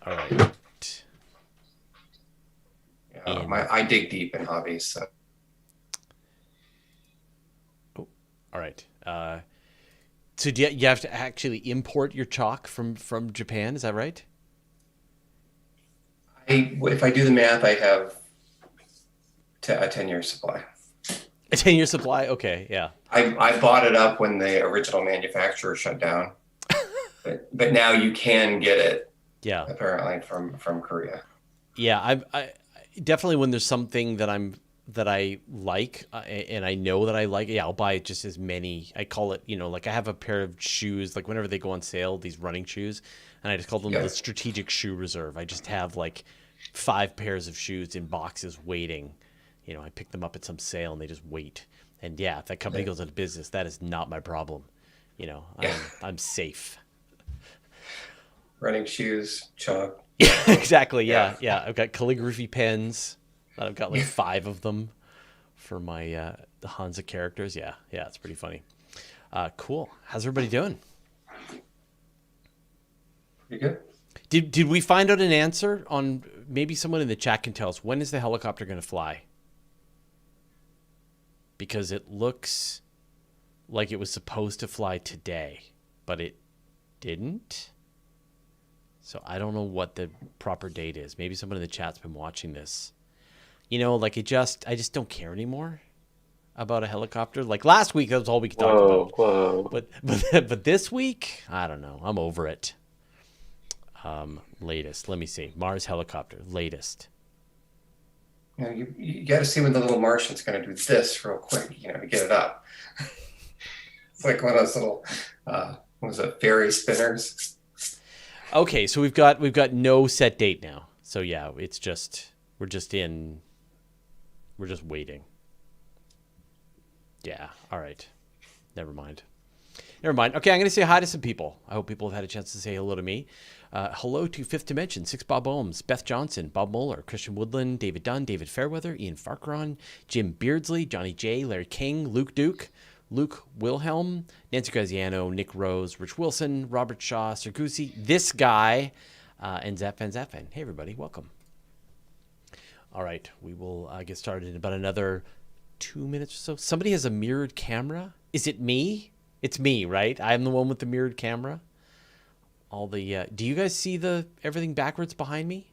All right. I dig deep in hobbies. So. Oh, all right. So you have to actually import your chalk from Japan? Is that right? If I do the math, I have a 10-year supply. A 10-year supply? Okay, yeah. I bought it up when the original manufacturer shut down, but now you can get it Yeah. apparently from Korea. Yeah, I definitely when there's something that I like and I know that I like, yeah, I'll buy just as many. I call it, like I have a pair of shoes, like whenever they go on sale, these running shoes, and I just call them the Yep. strategic shoe reserve. I just have like 5 pairs of shoes in boxes waiting. I pick them up at some sale and they just wait. And yeah, if that company Yeah. goes out of business, that is not my problem. Yeah. I'm safe. Running shoes, chalk. Yeah, exactly. Yeah. Yeah, yeah. I've got calligraphy pens. I've got like Yeah. 5 of them for my the Hansa characters. Yeah, yeah. It's pretty funny. Cool. How's everybody doing? Pretty good. Did we find out an answer on maybe someone in the chat can tell us when is the helicopter going to fly? Because it looks like it was supposed to fly today, but it didn't. So I don't know what the proper date is. Maybe someone in the chat's been watching this. Like I just don't care anymore about a helicopter. Like last week, that was all we could talk Whoa, about. whoa. But this week, I don't know. I'm over it. Latest. Let me see. Mars helicopter. Latest. You got to see when the little Martian's going to do this real quick, to get it up. It's like one of those little, what was it, fairy spinners? Okay, so we've got no set date now. So yeah, it's just we're just waiting. Yeah. All right. Never mind. Okay, I'm going to say hi to some people. I hope people have had a chance to say hello to me. Hello to Fifth Dimension, Six Bob Ohms, Beth Johnson, Bob Moeller, Christian Woodland, David Dunn, David Fairweather, Ian Farquharan, Jim Beardsley, Johnny J, Larry King, Luke Duke, Luke Wilhelm, Nancy Graziano, Nick Rose, Rich Wilson, Robert Shaw, Sargusi, this guy, and Zapfan. Hey, everybody, welcome. All right, we will get started in about another 2 minutes or so. Somebody has a mirrored camera. Is it me? It's me, right? I'm the one with the mirrored camera. All the do you guys see the everything backwards behind me?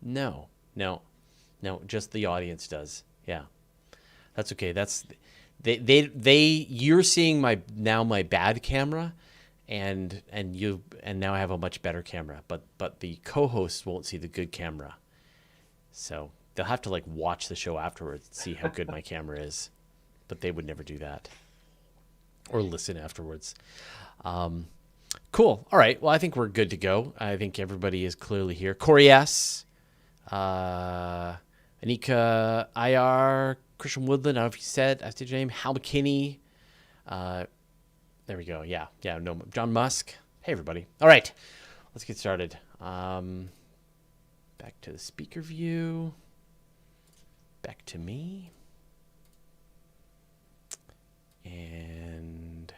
No, just the audience does. Yeah, that's okay. That's you're seeing my bad camera, and now I have a much better camera. But the co-hosts won't see the good camera, so they'll have to like watch the show afterwards and see how good my camera is. But they would never do that, or listen afterwards. Cool. All right. Well, I think we're good to go. I think everybody is clearly here. Corey S., Anika IR, Christian Woodland. I don't know if you said, I said your name. Hal McKinney. There we go. Yeah. No, John Musk. Hey, everybody. All right. Let's get started. Back to the speaker view. Back to me. And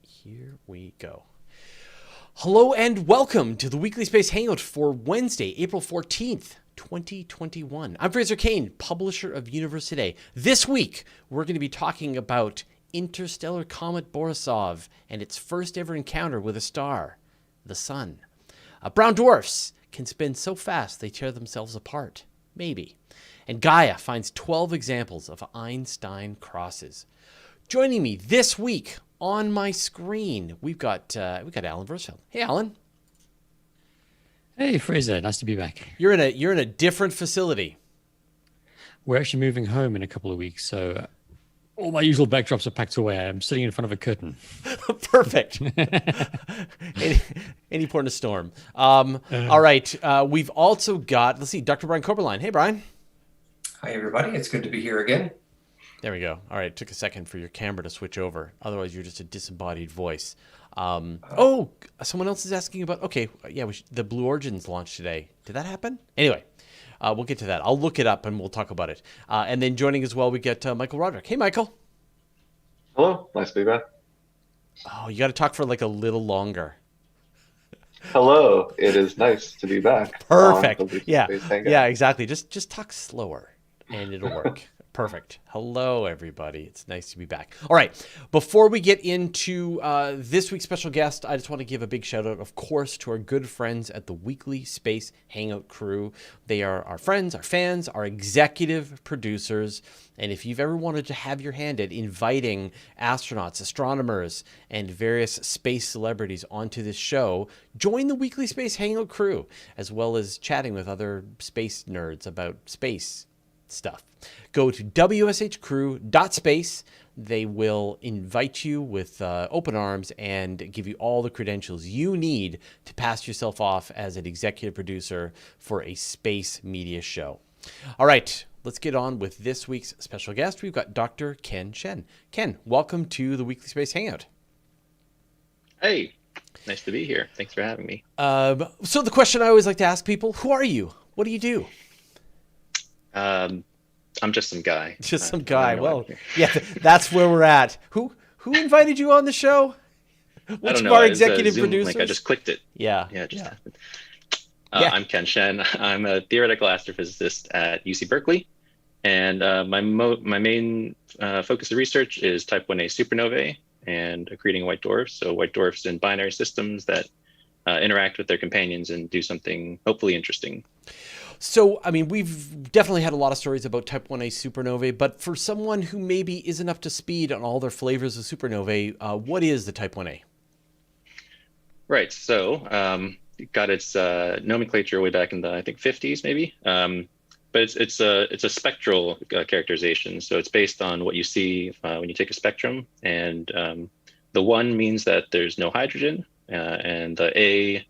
here we go. Hello and welcome to the Weekly Space Hangout for Wednesday, April 14th, 2021. I'm Fraser Kane, publisher of Universe Today. This week, we're going to be talking about Interstellar Comet Borisov and its first ever encounter with a star, the Sun. Brown dwarfs can spin so fast they tear themselves apart. Maybe. And Gaia finds 12 examples of Einstein crosses. Joining me this week on my screen, we've got Alan Versfeld. Hey, Alan. Hey, Fraser. Nice to be back. You're in a different facility. We're actually moving home in a couple of weeks, so all my usual backdrops are packed away. I'm sitting in front of a curtain. Perfect. Any point in a storm. All right. We've also got, let's see, Dr. Brian Coberline. Hey, Brian. Hi, everybody. It's good to be here again. There we go. All right. It took a second for your camera to switch over. Otherwise, you're just a disembodied voice. Someone else is asking about, okay, yeah, the Blue Origins launched today. Did that happen? Anyway, we'll get to that. I'll look it up and we'll talk about it. And then joining as well, we get Michael Roderick. Hey, Michael. Hello, nice to be back. Oh, you got to talk for like a little longer. Hello, it is nice to be back on Perfect. the Weekly Yeah. Space Yeah, Hangout. exactly. Just talk slower and it'll work. Perfect. Hello, everybody. It's nice to be back. All right. Before we get into this week's special guest, I just want to give a big shout out, of course, to our good friends at the Weekly Space Hangout crew. They are our friends, our fans, our executive producers. And if you've ever wanted to have your hand at inviting astronauts, astronomers, and various space celebrities onto this show, join the Weekly Space Hangout crew, as well as chatting with other space nerds about space stuff. Go to wshcrew.space. They will invite you with open arms and give you all the credentials you need to pass yourself off as an executive producer for a space media show. All right, let's get on with this week's special guest. We've got Dr. Ken Shen. Ken, welcome to the Weekly Space Hangout. Hey, nice to be here. Thanks for having me. So the question I always like to ask people, who are you? What do you do? I'm just some guy. Just some I guy. don't know Well, what- yeah, that's where we're at. Who invited you on the show? I Which don't of know. our It's a executive Zoom producers? link. I just clicked it. Yeah. Yeah, it just yeah. happened. Yeah. I'm Ken Shen. I'm a theoretical astrophysicist at UC Berkeley, and my main focus of research is type 1a supernovae and accreting white dwarfs. So white dwarfs in binary systems that interact with their companions and do something hopefully interesting. So, I mean, we've definitely had a lot of stories about type 1a supernovae, but for someone who maybe isn't up to speed on all their flavors of supernovae, what is the type 1a? Right. So it got its nomenclature way back in the, I think, 50s maybe. But it's a spectral characterization. So it's based on what you see when you take a spectrum. And the 1 means that there's no hydrogen, and the A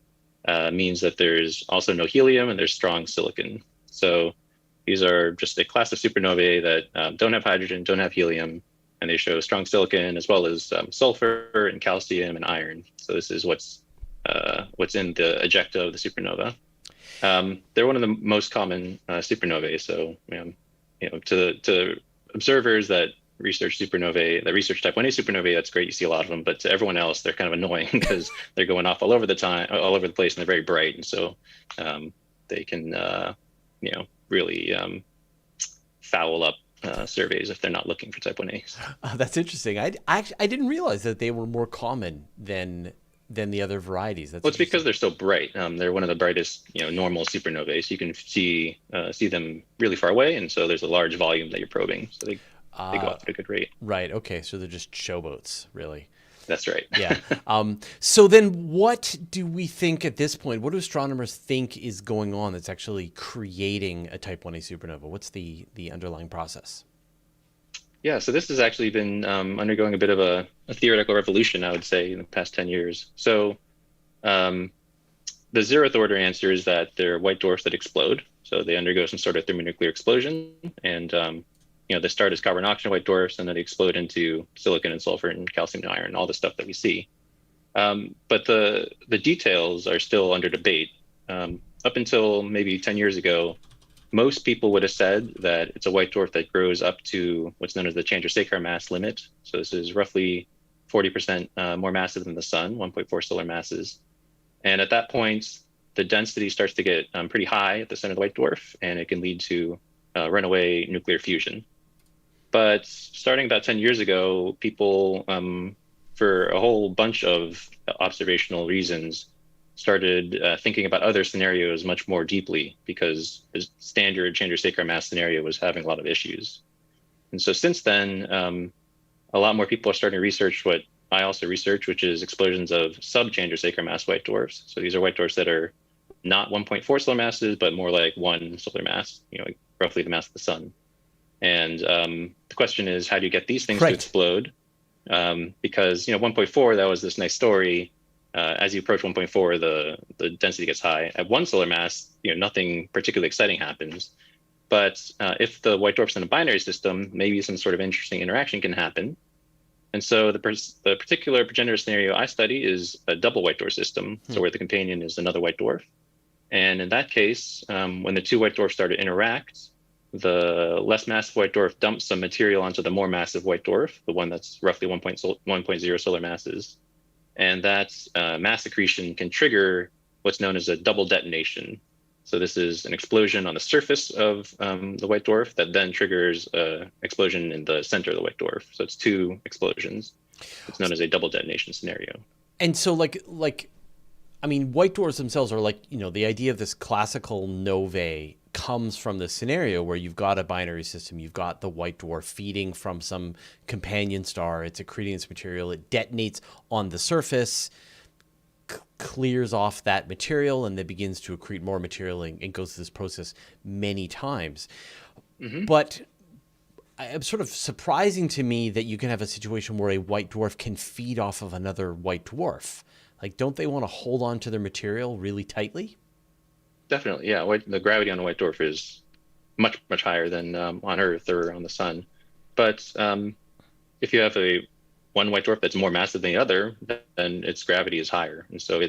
means that there's also no helium and there's strong silicon. So these are just a class of supernovae that don't have hydrogen, don't have helium, and they show strong silicon as well as sulfur and calcium and iron. So this is what's in the ejecta of the supernova. They're one of the most common supernovae. So to observers that research supernovae, that research type 1a supernovae, that's great. You see a lot of them, but to everyone else, they're kind of annoying because they're going off all over the place, and they're very bright, and so they can really foul up surveys if they're not looking for type 1a. That's interesting. I didn't realize that they were more common than the other varieties. Well, it's because they're so bright. They're one of the brightest, normal supernovae. So you can see them really far away, and so there's a large volume that you're probing. So they go up at a good rate. Right. Okay. So they're just showboats, really. That's right. Yeah. So then what do we think at this point? What do astronomers think is going on that's actually creating a type 1a supernova? What's the underlying process? Yeah, so this has actually been undergoing a bit of a theoretical revolution, I would say, in the past 10 years. So the 0th order answer is that they're white dwarfs that explode. So they undergo some sort of thermonuclear explosion, and they start as carbon oxygen white dwarfs, and then they explode into silicon and sulfur and calcium and iron, all the stuff that we see. But the details are still under debate. Up until maybe 10 years ago, most people would have said that it's a white dwarf that grows up to what's known as the Chandrasekhar mass limit. So this is roughly 40% more massive than the sun, 1.4 solar masses. And at that point, the density starts to get pretty high at the center of the white dwarf, and it can lead to runaway nuclear fusion. But starting about 10 years ago, people, for a whole bunch of observational reasons, started thinking about other scenarios much more deeply, because the standard Chandrasekhar mass scenario was having a lot of issues. And so since then, a lot more people are starting to research what I also research, which is explosions of sub-Chandrasekhar mass white dwarfs. So these are white dwarfs that are not 1.4 solar masses, but more like 1 solar mass, like roughly the mass of the sun. And the question is, how do you get these things to explode? Because 1.4, that was this nice story. As you approach 1.4, the density gets high. At 1 solar mass, nothing particularly exciting happens. But if the white dwarf's in a binary system, maybe some sort of interesting interaction can happen. And so the particular progenitor scenario I study is a double white dwarf system, so where the companion is another white dwarf. And in that case, when the 2 white dwarfs start to interact, the less massive white dwarf dumps some material onto the more massive white dwarf, the one that's roughly 1.0 solar masses. And that mass accretion can trigger what's known as a double detonation. So this is an explosion on the surface of the white dwarf that then triggers an explosion in the center of the white dwarf. So it's two explosions. It's known as a double detonation scenario. And so I mean, white dwarfs themselves are like, the idea of this classical novae comes from the scenario where you've got a binary system, you've got the white dwarf feeding from some companion star, it's accreting its material, it detonates on the surface, clears off that material, and then begins to accrete more material and goes through this process many times. Mm-hmm. But it's sort of surprising to me that you can have a situation where a white dwarf can feed off of another white dwarf. Like, don't they want to hold on to their material really tightly? Definitely, yeah. The gravity on a white dwarf is much, much higher than on Earth or on the sun. But if you have one white dwarf that's more massive than the other, then its gravity is higher. And so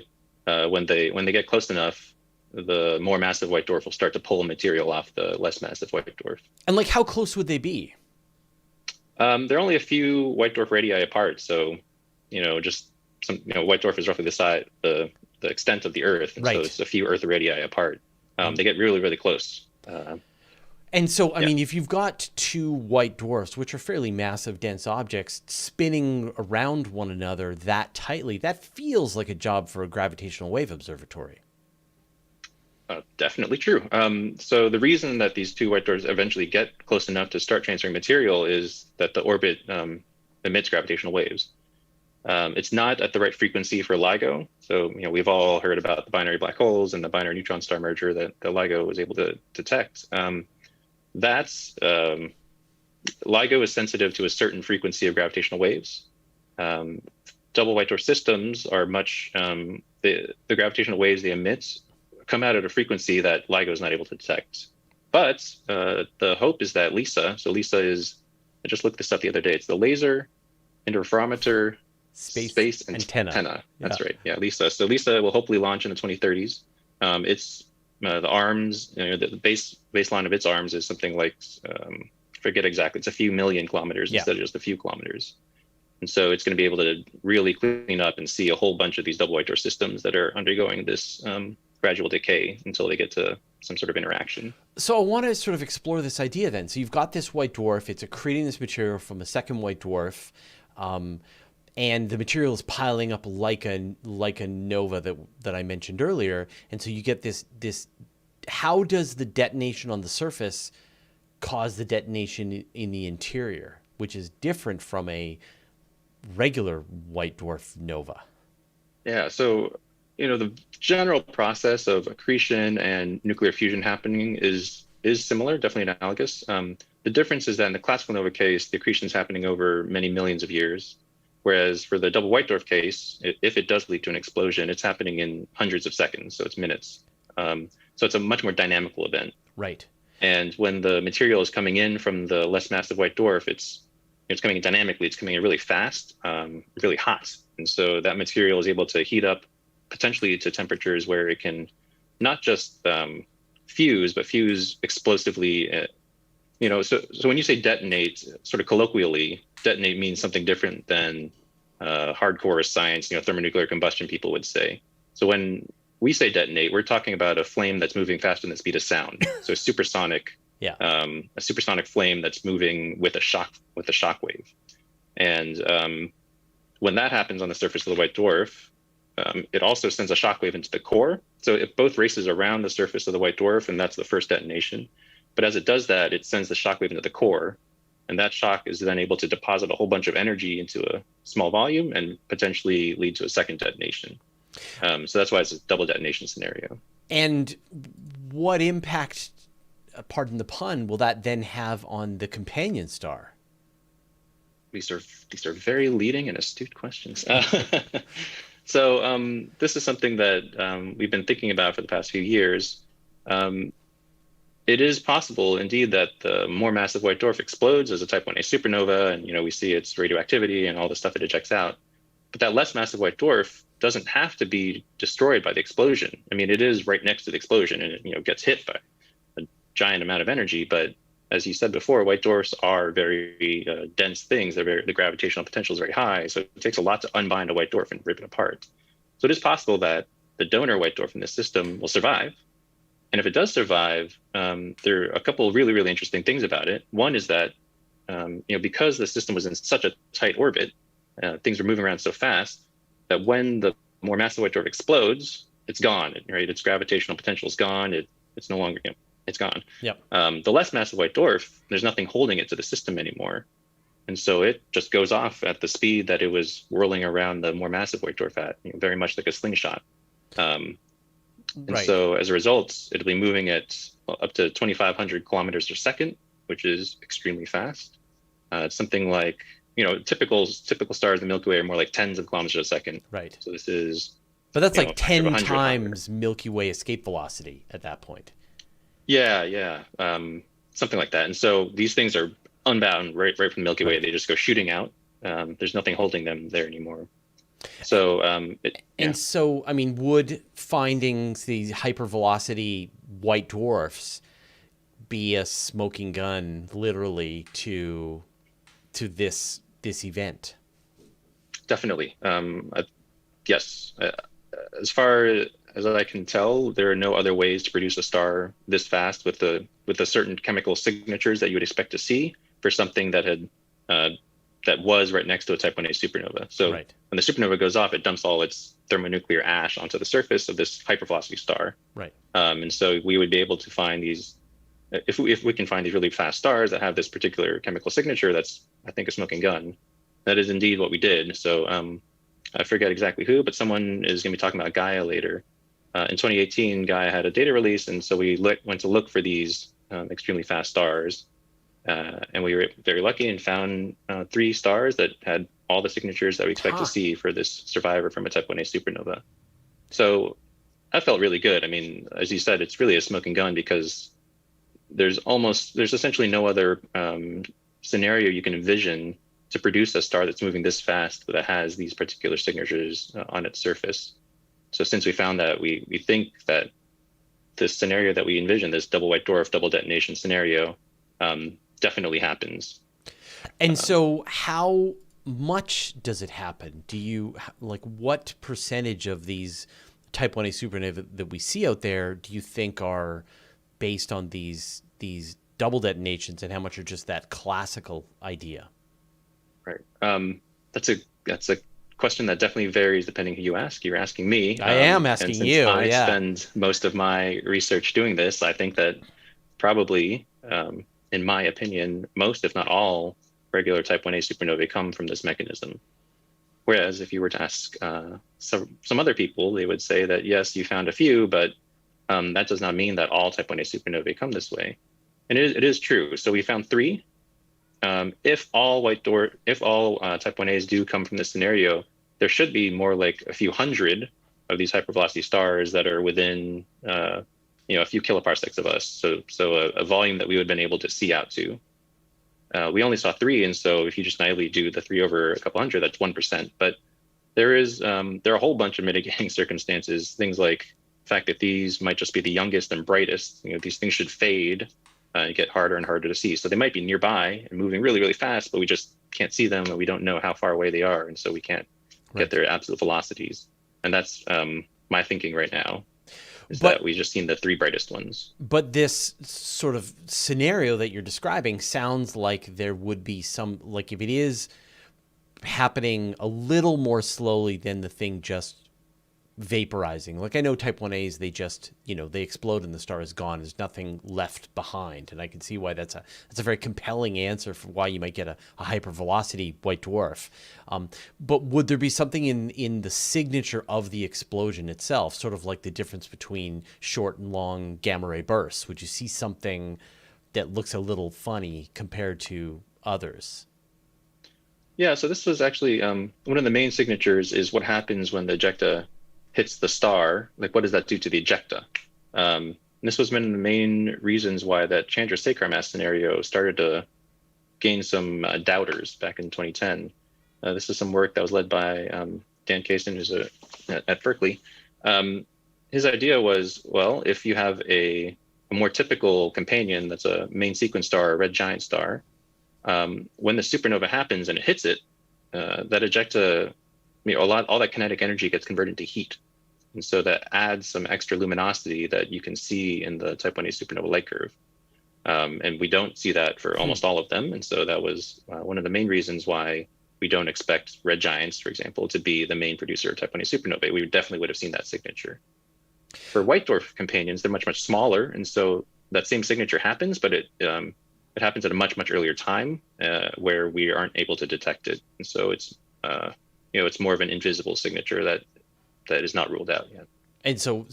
when they get close enough, the more massive white dwarf will start to pull material off the less massive white dwarf. And how close would they be? They're only a few white dwarf radii apart. So, just some, white dwarf is roughly the size, the extent of the Earth. And right. So it's a few Earth radii apart. They get really, really close. And so, I mean, if you've got two white dwarfs, which are fairly massive, dense objects, spinning around one another that tightly, that feels like a job for a gravitational wave observatory. Definitely true. So the reason that these two white dwarfs eventually get close enough to start transferring material is that the orbit emits gravitational waves. It's not at the right frequency for LIGO. So, we've all heard about the binary black holes and the binary neutron star merger that the LIGO was able to detect. LIGO is sensitive to a certain frequency of gravitational waves. Double white dwarf systems are the gravitational waves they emit come out at a frequency that LIGO is not able to detect. But the hope is that LISA, so LISA is, I just looked this up the other day, it's the Laser Interferometer Space Antenna. That's right. Yeah, LISA. So LISA will hopefully launch in the 2030s. It's the arms, the baseline of its arms is something like, forget exactly, it's a few million kilometers instead of just a few kilometers. And so it's going to be able to really clean up and see a whole bunch of these double white dwarf systems that are undergoing this gradual decay until they get to some sort of interaction. So I want to sort of explore this idea then. So you've got this white dwarf, it's accreting this material from a second white dwarf, and the material is piling up like a nova that I mentioned earlier. And so you get this, how does the detonation on the surface cause the detonation in the interior, which is different from a regular white dwarf nova? Yeah, so the general process of accretion and nuclear fusion happening is similar, definitely analogous. The difference is that in the classical nova case, the accretion is happening over many millions of years, whereas for the double white dwarf case, if it does lead to an explosion, it's happening in hundreds of seconds, so it's minutes. So it's a much more dynamical event. Right. And when the material is coming in from the less massive white dwarf, it's coming in dynamically, it's coming in really fast, really hot. And so that material is able to heat up potentially to temperatures where it can not just fuse, but fuse explosively. So when you say detonate, sort of colloquially, detonate means something different than hardcore science, thermonuclear combustion people would say. So when we say detonate, we're talking about a flame that's moving faster than the speed of sound. So a supersonic, a supersonic flame that's moving with a shock wave. And when that happens on the surface of the white dwarf, it also sends a shockwave into the core. So it both races around the surface of the white dwarf, and that's the first detonation. But as it does that, it sends the shockwave into the core, and that shock is then able to deposit a whole bunch of energy into a small volume and potentially lead to a second detonation. So that's why it's a double detonation scenario. And what impact, pardon the pun, will that then have on the companion star? These are very leading and astute questions. So this is something that we've been thinking about for the past few years. It is possible, indeed, that the more massive white dwarf explodes as a type 1a supernova, and we see its radioactivity and all the stuff it ejects out. But that less massive white dwarf doesn't have to be destroyed by the explosion. I mean, it is right next to the explosion, and it gets hit by a giant amount of energy. But as you said before, white dwarfs are very dense things. The gravitational potential is very high, so it takes a lot to unbind a white dwarf and rip it apart. So it is possible that the donor white dwarf in this system will survive. And if it does survive, there are a couple of really, really interesting things about it. One is that, because the system was in such a tight orbit, things were moving around so fast that when the more massive white dwarf explodes, it's gone, right? Its gravitational potential is gone. It's no longer, it's gone. Yep. The less massive white dwarf, there's nothing holding it to the system anymore. And so it just goes off at the speed that it was whirling around the more massive white dwarf at, very much like a slingshot. And so as a result, it'll be moving at up to 2,500 kilometers per second, which is extremely fast. Something like, typical stars in the Milky Way are more like tens of kilometers a second. Right. So this is... But that's like 10 times Milky Way escape velocity at that point. Yeah. Something like that. And so these things are unbound right from the Milky Way. They just go shooting out. There's nothing holding them there anymore. So, so, would finding these hypervelocity white dwarfs be a smoking gun, literally, to this event? Definitely. Yes. As far as I can tell, there are no other ways to produce a star this fast with the certain chemical signatures that you would expect to see for something that had that was right next to a Type 1a supernova. So when the supernova goes off, it dumps all its thermonuclear ash onto the surface of this hypervelocity star. Right. And so we would be able to find these, if we can find these really fast stars that have this particular chemical signature, that's, I think, a smoking gun. That is indeed what we did. So I forget exactly who, but someone is going to be talking about Gaia later. In 2018, Gaia had a data release, and so we went to look for these extremely fast stars. And we were very lucky and found 3 stars that had all the signatures that we expect to see for this survivor from a Type 1a supernova. So that felt really good. As you said, it's really a smoking gun because there's essentially no other scenario you can envision to produce a star that's moving this fast that has these particular signatures on its surface. So since we found that, we think that this scenario that we envision, this double white dwarf, double detonation scenario, definitely happens. And so how much does it happen? Do you, what percentage of these Type 1a supernova that we see out there do you think are based on these double detonations, and how much are just that classical idea? Right. That's a question that definitely varies depending who you ask. You're asking me. I am asking and since you. I spend most of my research doing this, I think that probably, in my opinion, most, if not all, regular Type 1a supernovae come from this mechanism. Whereas if you were to ask some other people, they would say that, yes, you found a few, but that does not mean that all Type 1a supernovae come this way. And it is true. So we found 3. If all Type 1as do come from this scenario, there should be more like a few hundred of these hypervelocity stars that are within a few kiloparsecs of us. So a volume that we would have been able to see out to. We only saw 3, and so if you just naively do the 3 over a couple hundred, that's 1%. But there are a whole bunch of mitigating circumstances. Things like the fact that these might just be the youngest and brightest. These things should fade and get harder and harder to see. So they might be nearby and moving really, really fast, but we just can't see them, and we don't know how far away they are, and so we can't get their absolute velocities. And that's my thinking right now. That we've just seen the 3 brightest ones. But this sort of scenario that you're describing sounds like there would be some, like if it is happening a little more slowly than the thing just vaporizing. Like I know Type 1As, they just, they explode and the star is gone. There's nothing left behind. And I can see why that's a very compelling answer for why you might get a hypervelocity white dwarf. But would there be something in the signature of the explosion itself, sort of like the difference between short and long gamma ray bursts? Would you see something that looks a little funny compared to others? Yeah, so this was actually one of the main signatures is what happens when the ejecta hits the star. Like, what does that do to the ejecta? This was one of the main reasons why that Chandrasekhar mass scenario started to gain some doubters back in 2010. This is some work that was led by Dan Kaysen, who's at Berkeley. His idea was, well, if you have a more typical companion that's a main sequence star, a red giant star, when the supernova happens and it hits it, that ejecta, all that kinetic energy gets converted to heat. And so that adds some extra luminosity that you can see in the type 1a supernova light curve. And we don't see that for almost all of them. And so that was one of the main reasons why we don't expect red giants, for example, to be the main producer of type 1a supernovae. We definitely would have seen that signature. For white dwarf companions, they're much, much smaller. And so that same signature happens, but it happens at a much, much earlier time where we aren't able to detect it. And so it's, it's more of an invisible signature that is not ruled out yet. And so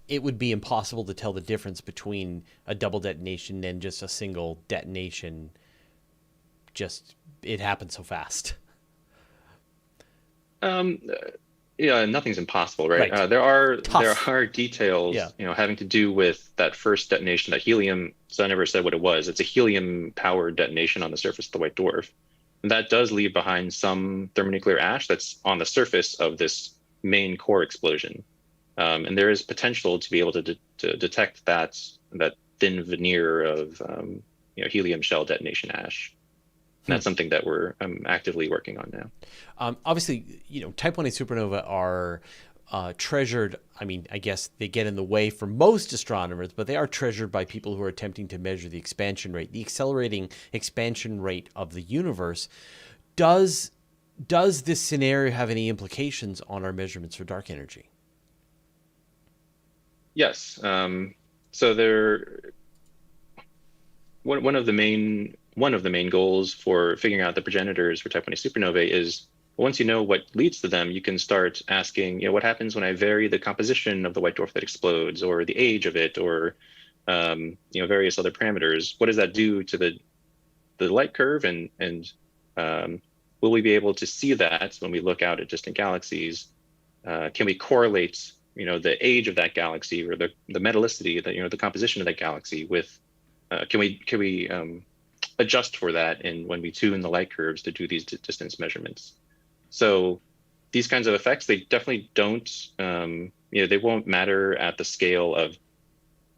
it would be impossible to tell the difference between a double detonation and just a single detonation. Just, it happens so fast. Yeah, nothing's impossible, right? Right. There are details, having to do with that first detonation, that helium. So I never said what it was. It's a helium-powered detonation on the surface of the white dwarf, and that does leave behind some thermonuclear ash that's on the surface of this main core explosion. And there is potential to be able to detect that thin veneer of helium shell detonation ash. And that's something that we're actively working on now. Obviously, type 1a supernova are treasured. I mean, I guess they get in the way for most astronomers, but they are treasured by people who are attempting to measure the expansion rate, the accelerating expansion rate of the universe. Does this scenario have any implications on our measurements for dark energy? Yes. So one of the main goals for figuring out the progenitors for type 1a supernovae is, once you know what leads to them, you can start asking, what happens when I vary the composition of the white dwarf that explodes, or the age of it, or various other parameters. What does that do to the light curve, and will we be able to see that when we look out at distant galaxies? Can we correlate the age of that galaxy, or the metallicity, the composition of that galaxy with can we adjust for that when we tune the light curves to do these distance measurements? So these kinds of effects, they definitely don't, they won't matter at the scale of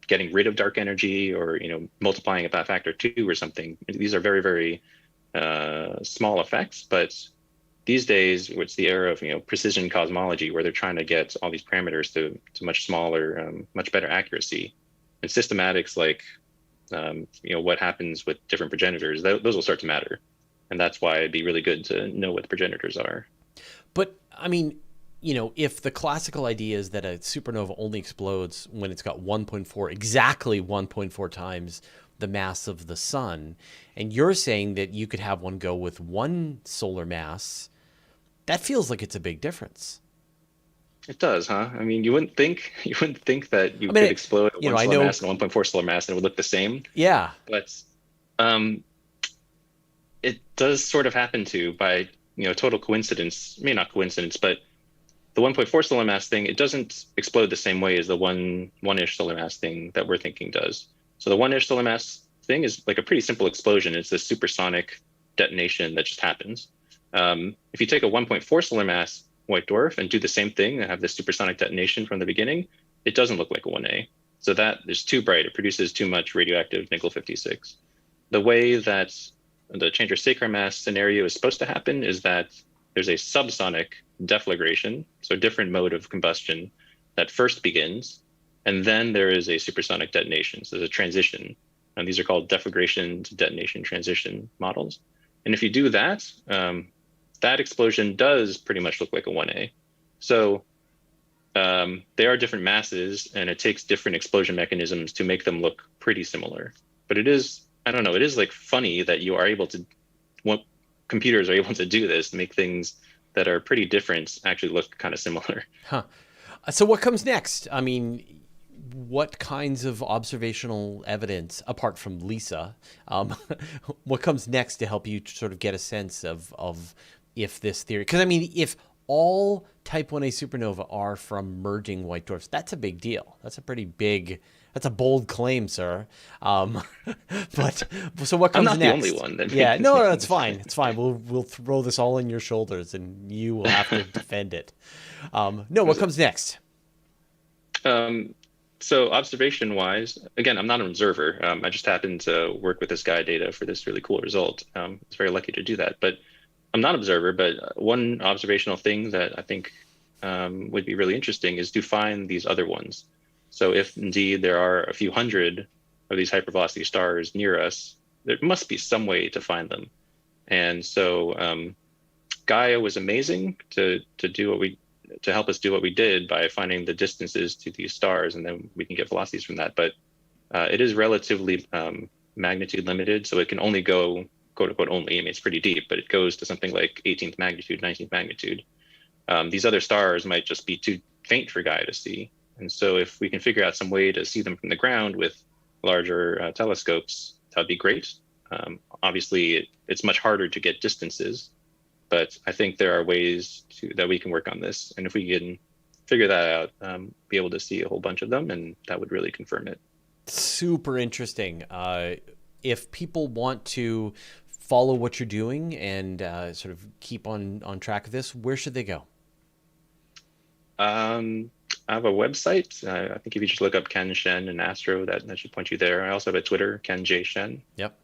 getting rid of dark energy or, multiplying it by a factor 2 or something. These are very, very small effects, but these days it's the era of, precision cosmology, where they're trying to get all these parameters to much smaller, much better accuracy. And systematics like, what happens with different progenitors, those will start to matter. And that's why it'd be really good to know what the progenitors are. But I mean, if the classical idea is that a supernova only explodes when it's got exactly 1.4 times the mass of the sun, and you're saying that you could have one go with one solar mass, that feels like it's a big difference. It does, huh? I mean, you wouldn't think that you could explode at one solar mass and 1.4 solar mass and it would look the same. Yeah. But it does sort of happen by total coincidence. Maybe not coincidence, but the 1.4 solar mass thing, it doesn't explode the same way as the one-ish solar mass thing that we're thinking does. So the one-ish solar mass thing is like a pretty simple explosion. It's a supersonic detonation that just happens. If you take a 1.4 solar mass white dwarf and do the same thing and have this supersonic detonation from the beginning, it doesn't look like a 1A. So that is too bright. It produces too much radioactive nickel-56. The way that the Chandra-Sekhar mass scenario is supposed to happen is that there's a subsonic deflagration, so a different mode of combustion that first begins, and then there is a supersonic detonation. So there's a transition, and these are called deflagration to detonation transition models. And if you do that, that explosion does pretty much look like a 1A. So they are different masses, and it takes different explosion mechanisms to make them look pretty similar. But it is, I don't know, it is like funny that you are able to, computers are able to do this, make things that are pretty different actually look kind of similar. Huh. So what comes next? I mean, what kinds of observational evidence, apart from Lisa, what comes next to help you sort of get a sense of if this theory, because I mean, if all type 1a supernova are from merging white dwarfs, that's a big deal. That's a bold claim, sir. But so what comes next? I'm not the only one. Yeah, no, it's fine. It's fine. We'll throw this all on your shoulders, and you will have to defend it. What comes next? So observation-wise, again, I'm not an observer. I just happened to work with this Gaia data for this really cool result. I was very lucky to do that. But I'm not an observer, but one observational thing that I think would be really interesting is to find these other ones. So if indeed there are a few hundred of these hypervelocity stars near us, there must be some way to find them. And so Gaia was amazing to help us do what we did by finding the distances to these stars, and then we can get velocities from that. But it is relatively magnitude limited, so it can only go, quote unquote, only. I mean, it's pretty deep, but it goes to something like 18th magnitude, 19th magnitude. These other stars might just be too faint for Gaia to see. And so if we can figure out some way to see them from the ground with larger telescopes, that'd be great. Obviously, it's much harder to get distances, but I think there are ways that we can work on this. And if we can figure that out, be able to see a whole bunch of them, and that would really confirm it. Super interesting. If people want to follow what you're doing and sort of keep on track of this, where should they go? I have a website. I think if you just look up Ken, Shen, and Astro, that should point you there. I also have a Twitter, Ken J. Shen, Yep.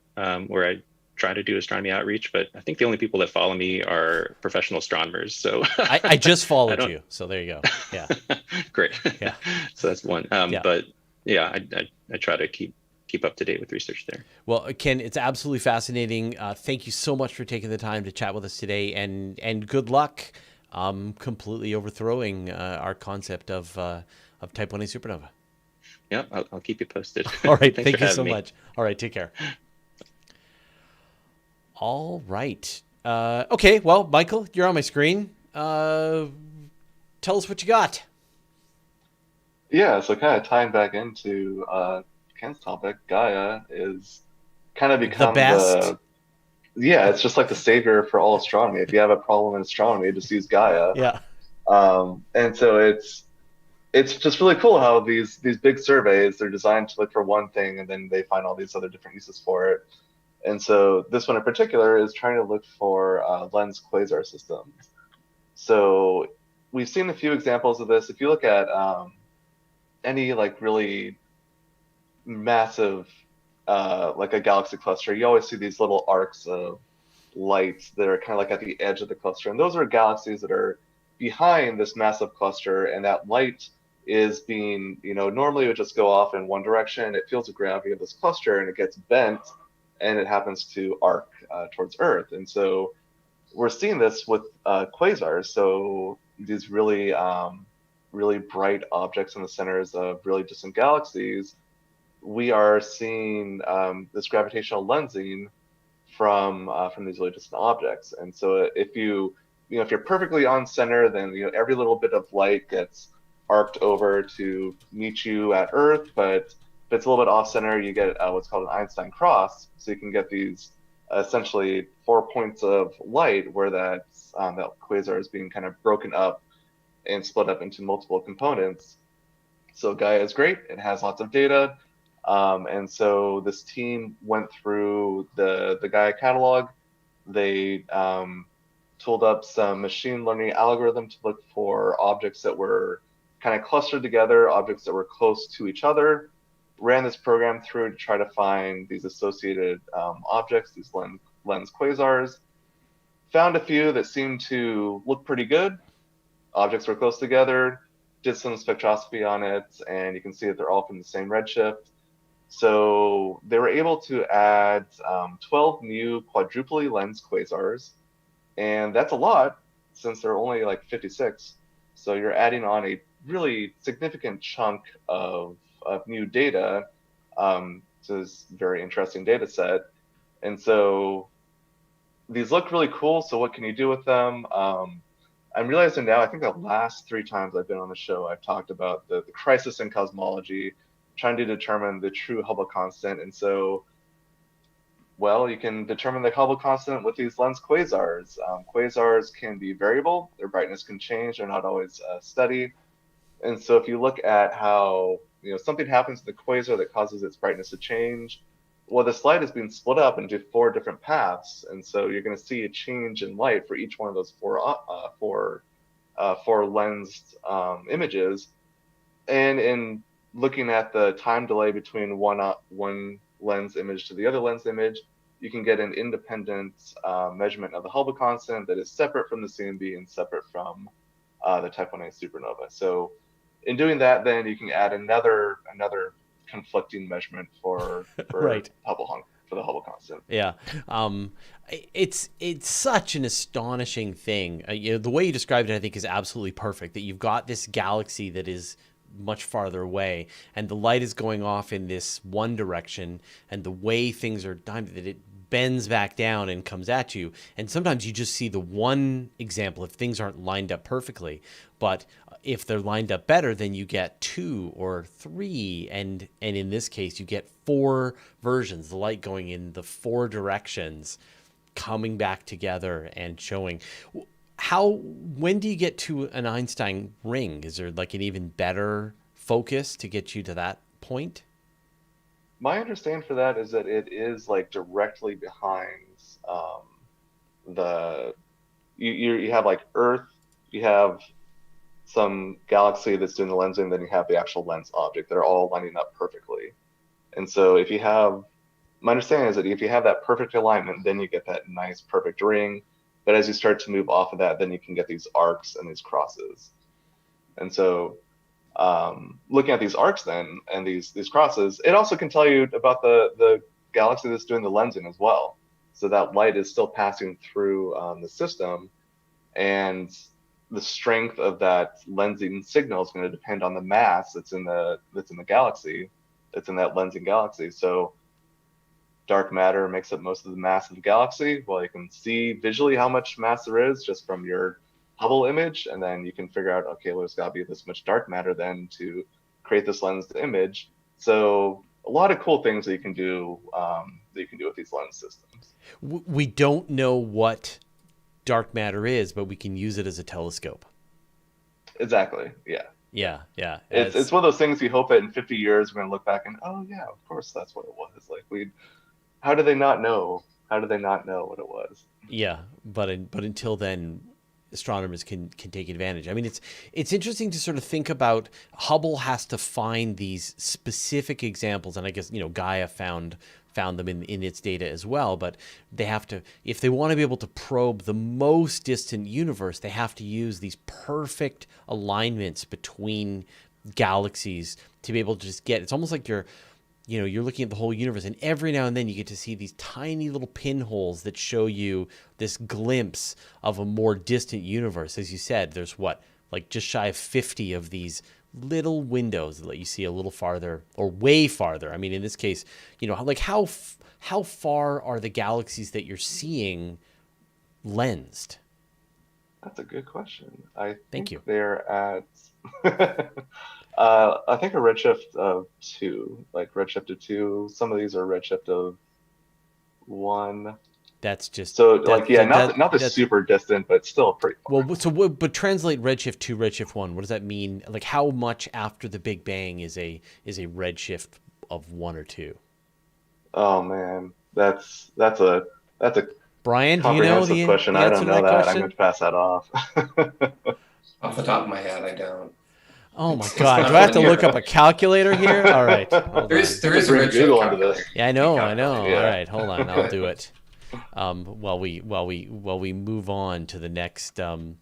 Where I try to do astronomy outreach, but I think the only people that follow me are professional astronomers. So I just followed you, so there you go. Yeah. Great. Yeah. So that's one. Yeah. But yeah, I try to keep up to date with research there. Well, Ken, it's absolutely fascinating. Thank you so much for taking the time to chat with us today, and good luck completely overthrowing our concept of type 1a supernova. Yeah, I'll keep you posted. All right. Thanks Thank you for so having me. much. All right. Take care. All right. Okay. Well, Michael, you're on my screen. Tell us what you got. Yeah, so kind of tying back into Ken's topic, Gaia is kind of become best. Yeah, it's just like the savior for all astronomy. If you have a problem in astronomy, just use Gaia. Yeah. And so it's just really cool how these big surveys, they're designed to look for one thing and then they find all these other different uses for it. And so this one in particular is trying to look for lens quasar systems. So we've seen a few examples of this. If you look at any like really massive like a galaxy cluster, you always see these little arcs of light that are kind of like at the edge of the cluster, and those are galaxies that are behind this massive cluster, and that light is being, normally it would just go off in one direction. It feels the gravity of this cluster and it gets bent and it happens to arc towards Earth. And so we're seeing this with quasars. So these really really bright objects in the centers of really distant galaxies, we are seeing this gravitational lensing from these really distant objects. And so if if you're perfectly on center, then every little bit of light gets arced over to meet you at Earth. But if it's a little bit off center, you get what's called an Einstein cross. So you can get these essentially 4 points of light where that quasar is being kind of broken up and split up into multiple components. So Gaia is great. It has lots of data. And so this team went through the Gaia catalog. They tooled up some machine learning algorithm to look for objects that were kind of clustered together, objects that were close to each other, ran this program through to try to find these associated objects, these lens quasars, found a few that seemed to look pretty good. Objects were close together, did some spectroscopy on it, and you can see that they're all from the same redshift. So they were able to add 12 new quadruply lens quasars, and that's a lot since there are only like 56. So you're adding on a really significant chunk of new data to this very interesting data set. And so these look really cool. So what can you do with them? I'm realizing now, I think the last 3 times I've been on the show, I've talked about the crisis in cosmology, trying to determine the true Hubble constant. And so, well, you can determine the Hubble constant with these lens quasars. Quasars can be variable. Their brightness can change. They're not always steady. And so if you look at how something happens to the quasar that causes its brightness to change, well, this light is being split up into 4 different paths. And so you're going to see a change in light for each one of those four lensed images. And in looking at the time delay between one lens image to the other lens image, you can get an independent measurement of the Hubble constant that is separate from the CMB and separate from the Type 1a supernova. So in doing that, then you can add another conflicting measurement for Right. for the Hubble constant. Yeah. It's such an astonishing thing. The way you described it, I think, is absolutely perfect. That you've got this galaxy that is much farther away, and the light is going off in this one direction, and the way things are timed, that it bends back down and comes at you. And sometimes you just see the one example if things aren't lined up perfectly. But if they're lined up better, then you get 2 or 3, and in this case, you get 4 versions, the light going in the 4 directions, coming back together and showing. When do you get to an Einstein ring? Is there like an even better focus to get you to that point? My understanding for that is that it is like directly behind you have like Earth, you have some galaxy that's doing the lensing, then you have the actual lens object. They're all lining up perfectly. And so my understanding is that if you have that perfect alignment, then you get that nice perfect ring. But as you start to move off of that, then you can get these arcs and these crosses. And so looking at these arcs then and these crosses, it also can tell you about the galaxy that's doing the lensing as well. So that light is still passing through the system, and the strength of that lensing signal is going to depend on the mass that's in the galaxy, that's in that lensing galaxy. So dark matter makes up most of the mass of the galaxy. Well, you can see visually how much mass there is just from your Hubble image, and then you can figure out, okay, well, there's got to be this much dark matter then to create this lensed image. So a lot of cool things that you can do with these lens systems. We don't know what dark matter is, but we can use it as a telescope. Exactly. Yeah. Yeah. It's one of those things you hope that in 50 years we're going to look back and, oh yeah, of course that's what it was. Like how did they not know? How did they not know what it was? Yeah, but until then, astronomers can take advantage. I mean, it's interesting to sort of think about. Hubble has to find these specific examples, and I guess Gaia found them in its data as well. But they have to, if they want to be able to probe the most distant universe, they have to use these perfect alignments between galaxies to be able to just get. It's almost like you're looking at the whole universe, and every now and then you get to see these tiny little pinholes that show you this glimpse of a more distant universe. As you said, there's just shy of 50 of these little windows that let you see a little farther, or way farther. I mean, in this case, how far are the galaxies that you're seeing lensed? That's a good question. I Thank think you. They're at I think a redshift of 2, like redshift of 2. Some of these are redshift of 1. That's just not the super distant, but still pretty far. Well, but translate redshift to redshift 1. What does that mean? Like, how much after the Big Bang is a redshift of 1 or 2? Oh man, that's a Brian, do you know the question? The I don't know that. question? I'm going to pass that off. Off the top of my head, I don't. Oh my God! Do I have to look up a calculator here? All right. There is a redshift Google into this. Yeah, I know. Yeah. All right, hold on. I'll do it. While we move on to the next thing.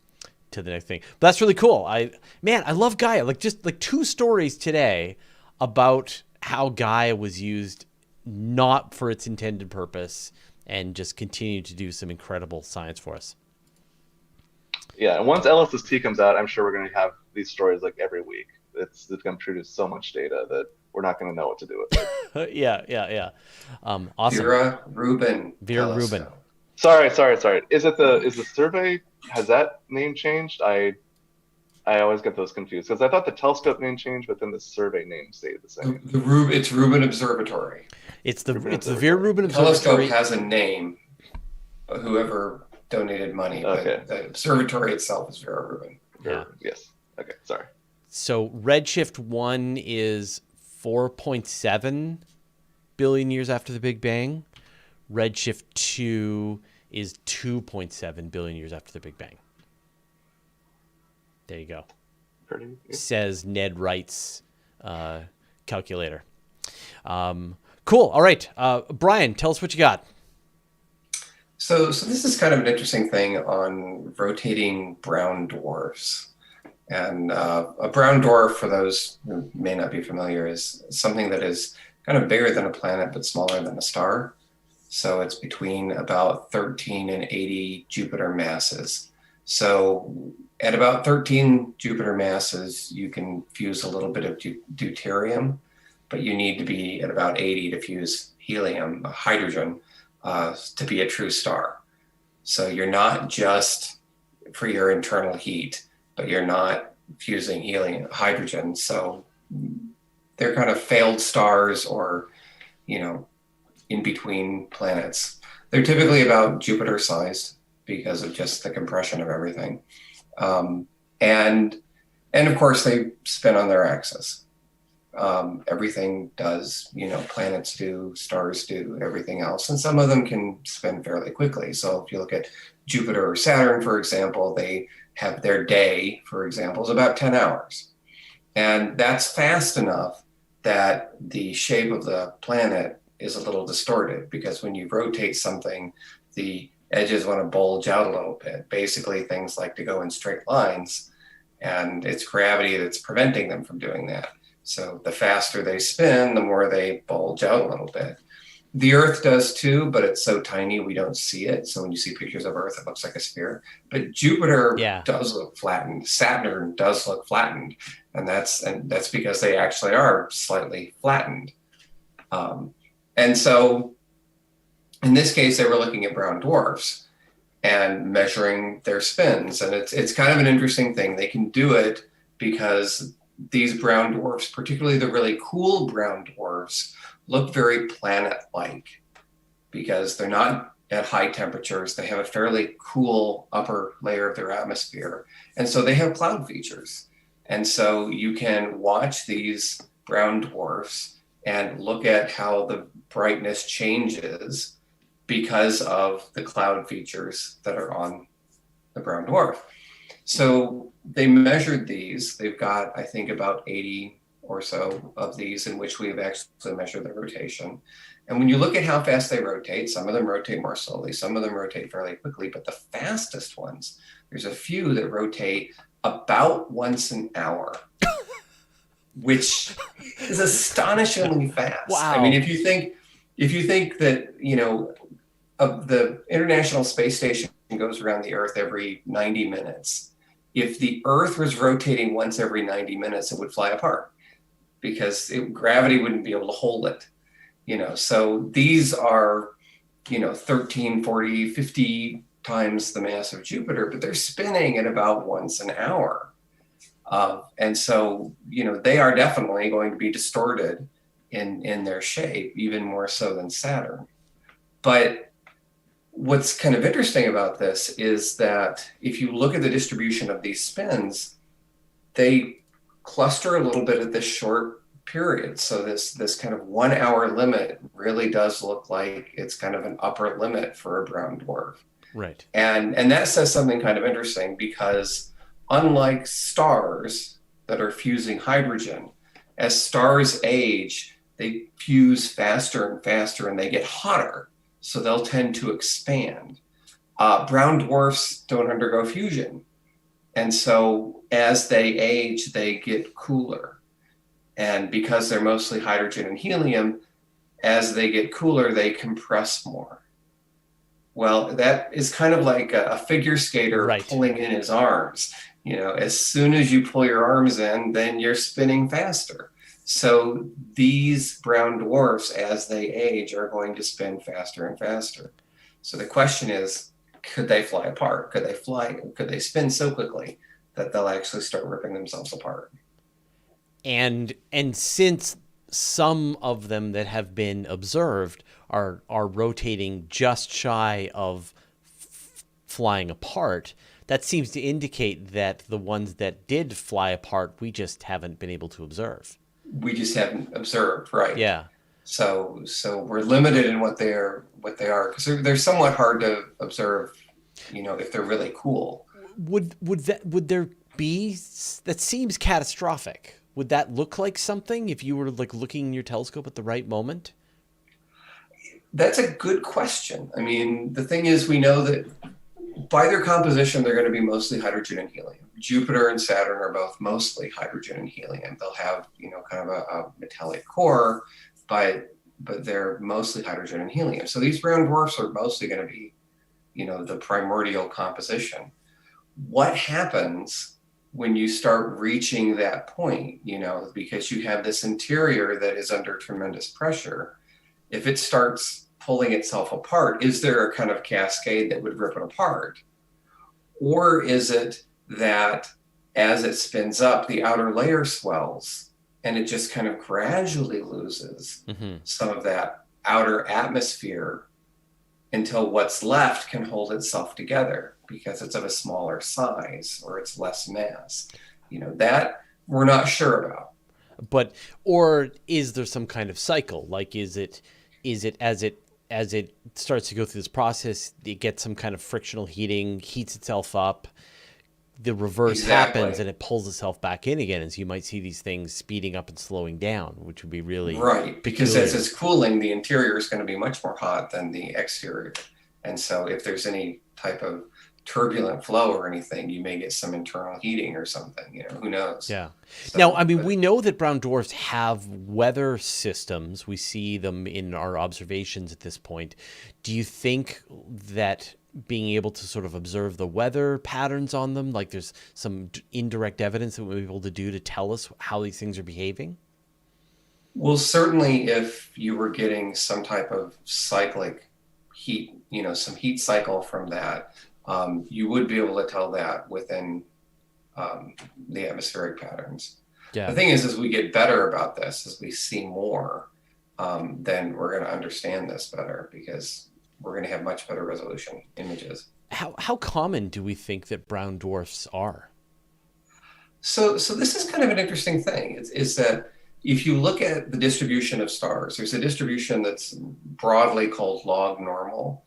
But that's really cool. I love Gaia. Like, just like 2 stories today about how Gaia was used not for its intended purpose and just continued to do some incredible science for us. Yeah, and once LSST comes out, I'm sure we're going to have these stories like every week. It's going to produce so much data that we're not going to know what to do with it. Yeah. Awesome. Vera Rubin. Sorry. Is the survey, has that name changed? I always get those confused because I thought the telescope name changed, but then the survey name stayed the same. It's Rubin Observatory. It's the Vera Rubin Observatory. Telescope has a name. Whoever donated money, okay. But the observatory itself is Vera Rubin. Yeah. Yes. Okay. Sorry. So redshift 1 is 4.7 billion years after the Big Bang. Redshift 2 is 2.7 billion years after the Big Bang. There you go. Pretty good. Says Ned Wright's calculator. Cool. All right. Brian, tell us what you got. So this is kind of an interesting thing on rotating brown dwarfs. And a brown dwarf, for those who may not be familiar, is something that is kind of bigger than a planet but smaller than a star. So it's between about 13 and 80 Jupiter masses. So at about 13 Jupiter masses, you can fuse a little bit of deuterium, but you need to be at about 80 to fuse helium, hydrogen, to be a true star. So you're not just for your internal heat, but you're not fusing helium, hydrogen. So they're kind of failed stars, or, in between planets. They're typically about Jupiter sized because of just the compression of everything. And of course they spin on their axis. Everything does, planets do, stars do, everything else. And some of them can spin fairly quickly. So if you look at Jupiter or Saturn, for example, they have their day, for example, is about 10 hours. And that's fast enough that the shape of the planet is a little distorted, because when you rotate something, the edges want to bulge out a little bit. Basically, things like to go in straight lines, and it's gravity that's preventing them from doing that. So the faster they spin, the more they bulge out a little bit. The Earth does too, but it's so tiny we don't see it. So when you see pictures of Earth, it looks like a sphere. But Jupiter does look flattened. Saturn does look flattened, and that's because they actually are slightly flattened. And so in this case, they were looking at brown dwarfs and measuring their spins. And it's kind of an interesting thing. They can do it because these brown dwarfs, particularly the really cool brown dwarfs, look very planet-like because they're not at high temperatures. They have a fairly cool upper layer of their atmosphere. And so they have cloud features. And so you can watch these brown dwarfs and look at how the brightness changes because of the cloud features that are on the brown dwarf. So they measured these. They've got, I think, about 80 or so of these in which we've actually measured the rotation. And when you look at how fast they rotate, some of them rotate more slowly, some of them rotate fairly quickly, but the fastest ones, there's a few that rotate about once an hour, which is astonishingly fast. Wow. I mean, if you think that, the International Space Station goes around the Earth every 90 minutes. If the Earth was rotating once every 90 minutes, it would fly apart because gravity wouldn't be able to hold it. So these are, 13, 40, 50 times the mass of Jupiter, but they're spinning at about once an hour. And so, they are definitely going to be distorted in their shape, even more so than Saturn. But what's kind of interesting about this is that if you look at the distribution of these spins, they cluster a little bit at this short period. So this kind of 1 hour limit really does look like it's kind of an upper limit for a brown dwarf. Right. And that says something kind of interesting, because unlike stars that are fusing hydrogen, as stars age, they fuse faster and faster and they get hotter. So they'll tend to expand. Brown dwarfs don't undergo fusion. And so as they age, they get cooler. And because they're mostly hydrogen and helium, as they get cooler, they compress more. Well, that is kind of like a figure skater pulling in his arms. As soon as you pull your arms in, then you're spinning faster. So these brown dwarfs, as they age, are going to spin faster and faster. So the question is, could they fly apart? Could they spin so quickly that they'll actually start ripping themselves apart? And since some of them that have been observed are rotating just shy of flying apart, that seems to indicate that the ones that did fly apart, we just haven't been able to observe. We just haven't observed, right? Yeah. So we're limited in what they are, because they're somewhat hard to observe, if they're really cool. Would there be, that seems catastrophic. Would that look like something if you were like looking in your telescope at the right moment? That's a good question. I mean, the thing is, we know that By their composition, they're going to be mostly hydrogen and helium. Jupiter and Saturn are both mostly hydrogen and helium. They'll have, kind of a metallic core, but they're mostly hydrogen and helium. So these brown dwarfs are mostly going to be, the primordial composition. What happens when you start reaching that point, because you have this interior that is under tremendous pressure? If it starts pulling itself apart, is there a kind of cascade that would rip it apart? Or is it that as it spins up, the outer layer swells and it just kind of gradually loses some of that outer atmosphere until what's left can hold itself together because it's of a smaller size or it's less mass? That we're not sure about. But, or is there some kind of cycle? Like, is it as it starts to go through this process, it gets some kind of frictional heating, heats itself up, the reverse happens, and it pulls itself back in again. And so you might see these things speeding up and slowing down, which would be really right. Because as it's cooling, the interior is going to be much more hot than the exterior. And so if there's any type of turbulent flow or anything, you may get some internal heating or something, who knows? Yeah. So, now, we know that brown dwarfs have weather systems. We see them in our observations at this point. Do you think that being able to sort of observe the weather patterns on them, like there's some indirect evidence that we'll be able to do to tell us how these things are behaving? Well, certainly if you were getting some type of cyclic heat, some heat cycle from that, you would be able to tell that within the atmospheric patterns. Yeah. The thing is, as we get better about this, as we see more, then we're going to understand this better because we're going to have much better resolution images. How common do we think that brown dwarfs are? So this is kind of an interesting thing. Is that if you look at the distribution of stars, there's a distribution that's broadly called log normal.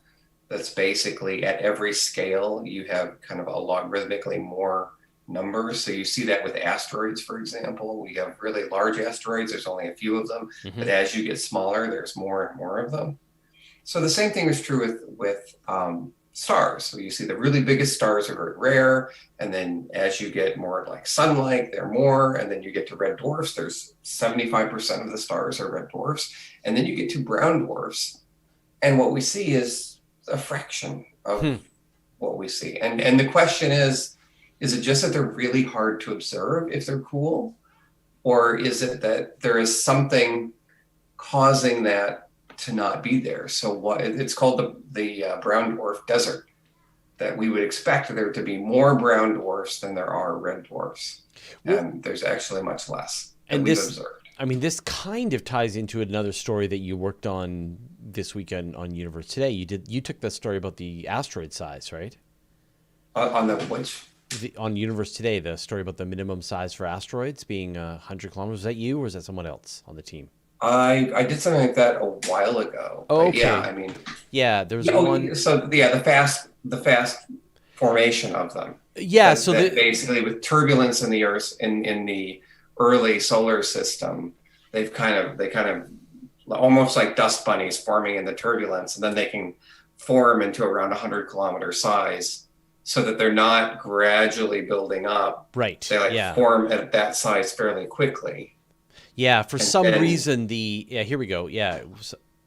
That's basically at every scale, you have kind of a logarithmically more numbers. So you see that with asteroids, for example. We have really large asteroids. There's only a few of them. But as you get smaller, there's more and more of them. So the same thing is true with stars. So you see the really biggest stars are very rare. And then as you get more like sunlight, they're more. And then you get to red dwarfs. There's 75% of the stars are red dwarfs. And then you get to brown dwarfs. And what we see is a fraction of what we see. And the question is it just that they're really hard to observe if they're cool? Or is it that there is something causing that to not be there? So what it's called the brown dwarf desert, that we would expect there to be more brown dwarfs than there are red dwarfs. And there's actually much less than we've observed. This kind of ties into another story that you worked on this weekend on Universe Today. You took that story about the asteroid size, right? On the which? On Universe Today, the story about the minimum size for asteroids being 100 kilometers. Was that you or was that someone else on the team? I did something like that a while ago. Oh, okay. Yeah, there's one. So the fast formation of them. Yeah, that basically with turbulence in the Earth in the early solar system, they kind of almost like dust bunnies forming in the turbulence, and then they can form into around 100 kilometer size, so that they're not gradually building up. Right. They form at that size fairly quickly. Yeah, for some reason here we go. Yeah,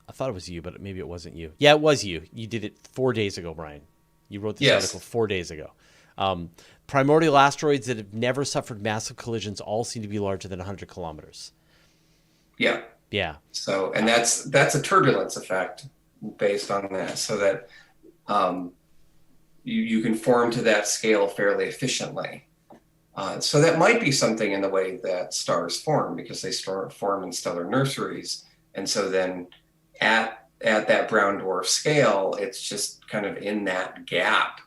I thought it was you, but maybe it wasn't you. Yeah, it was you. You did it 4 days ago, Brian. You wrote this article 4 days ago. Primordial asteroids that have never suffered massive collisions all seem to be larger than 100 kilometers. Yeah. Yeah. So, and that's a turbulence effect based on that, so that you can form to that scale fairly efficiently. So that might be something in the way that stars form, because they form in stellar nurseries. And so then at that brown dwarf scale, it's just kind of in that gap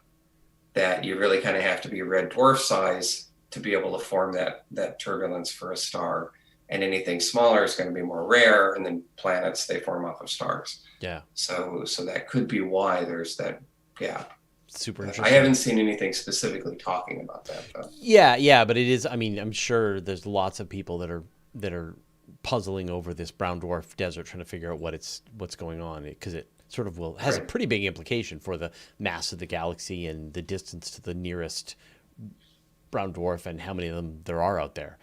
that you really kind of have to be red dwarf size to be able to form that turbulence for a star. And anything smaller is going to be more rare. And then planets, they form off of stars. Yeah. So that could be why there's that gap. Super interesting. I haven't seen anything specifically talking about that, though. Yeah, but it is. I'm sure there's lots of people that are puzzling over this brown dwarf desert, trying to figure out what's going on, because sort of has a pretty big implication for the mass of the galaxy and the distance to the nearest brown dwarf and how many of them there are out there.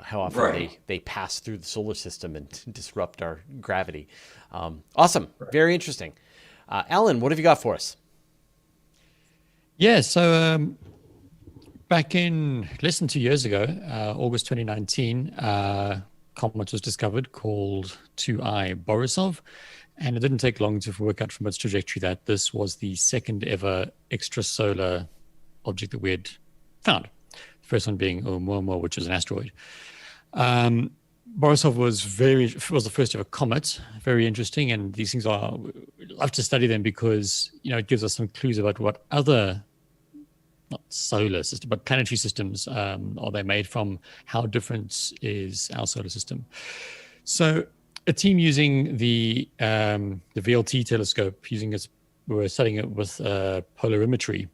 How often they pass through the solar system and disrupt our gravity. Awesome. Very interesting. Alan, what have you got for us? Yeah, so back in less than 2 years ago, August 2019, comet was discovered called 2I Borisov, and it didn't take long to work out from its trajectory that this was the second ever extrasolar object that we had found. The first one being Oumuamua, which was an asteroid. Borisov was the first ever comet. Very interesting, and these things are, we love to study them because it gives us some clues about what other, not solar system, but planetary systems are they made from, how different is our solar system. So a team using the VLT telescope, we're studying it with polarimetry,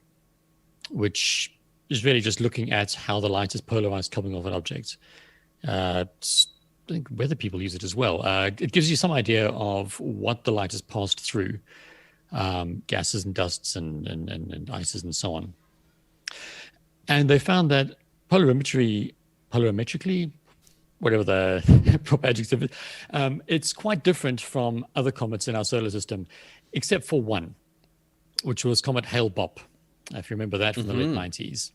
which is really just looking at how the light is polarized coming off an object. I think weather people use it as well. It gives you some idea of what the light has passed through, gases and dusts and ices and so on. And they found that polarimetrically, whatever the proper adjective is, it's quite different from other comets in our solar system, except for one, which was Comet Hale-Bopp, if you remember that from the late 90s.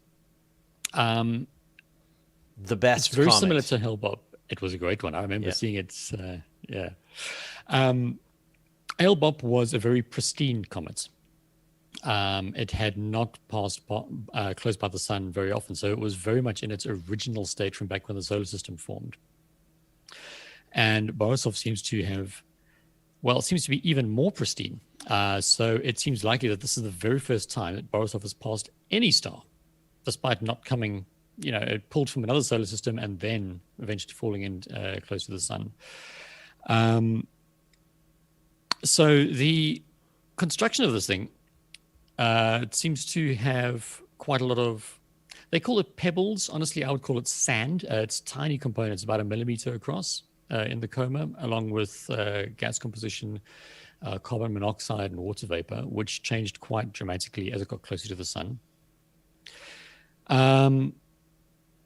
The best It's very comet. similar to Hale-Bopp. It was a great one. I remember seeing it. Hale-Bopp was a very pristine comet. It had not passed close by the sun very often, so it was very much in its original state from back when the solar system formed. And Borisov seems to be even more pristine. So it seems likely that this is the very first time that Borisov has passed any star, despite not coming, it pulled from another solar system and then eventually falling in close to the sun. So the construction of this thing, it seems to have quite a lot of, they call it pebbles. Honestly, I would call it sand. It's tiny components, about 1 millimeter across in the coma, along with gas composition, carbon monoxide and water vapor, which changed quite dramatically as it got closer to the sun.